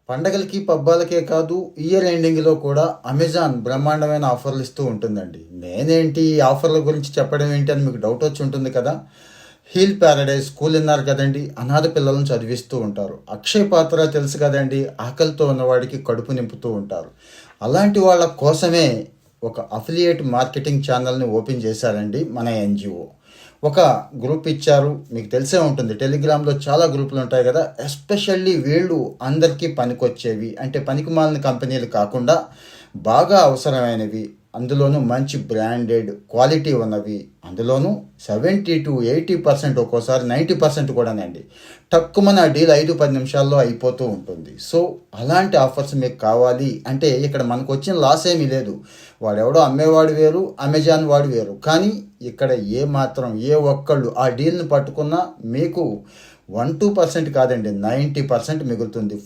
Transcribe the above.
పండగలకి, పబ్బాలకే కాదు ఇయర్ ఎండింగ్‌లో కూడా అమెజాన్ బ్రహ్మాండమైన ఆఫర్‌లు ఇస్తూ ఉంటుందండి. నేనేంటి ఈ ఆఫర్‌ల గురించి చెప్పడం ఏంటి అని మీకు డౌట్ వచ్చి ఉంటుంది కదా! హీల్ ప్యారడైజ్ స్కూల్ విన్నారు కదండీ! అనాథ పిల్లలను చదివిస్తూ ఉంటారు. అక్షయ్ పాత్ర తెలుసు కదండీ! ఆకలితో ఉన్నవాడికి కడుపు నింపుతూ ఉంటారు. అలాంటి వాళ్ళ కోసమే ఒక అఫిలియేట్ మార్కెటింగ్ ఛానల్‌ని ఓపెన్ చేశారండి మన ఎన్‌జీఓ. ఒక గ్రూప్ ఇచ్చారు. మీకు తెలిసే ఉంటుంది. టెలిగ్రామ్‌లో చాలా గ్రూపులు ఉంటాయి కదా! ఎస్పెషల్లీ వీళ్ళు అందరికీ పనికొచ్చేవి. అంటే పనికిమాలిన కంపెనీలు కాకుండా బాగా అవసరమైనవి. అందులోనూ మంచి బ్రాండెడ్ క్వాలిటీ ఉన్నవి. అందులోనూ 70-80% ఒక్కోసారి 90% కూడానండి. టక్కుమని ఆ డీల్ 5-10 నిమిషాల్లో అయిపోతూ ఉంటుంది. సో అలాంటి ఆఫర్స్ మీకు కావాలి అంటే ఇక్కడ మనకు వచ్చిన లాస్ ఏమీ లేదు. వాడెవడో అమ్మేవాడు వేరు, అమెజాన్ వాడు వేరు. కానీ ఇక్కడ ఏ ఒక్కళ్ళు ఆ డీల్ని పట్టుకున్నా మీకు 1-2% కాదండి, 90% మిగులుతుంది.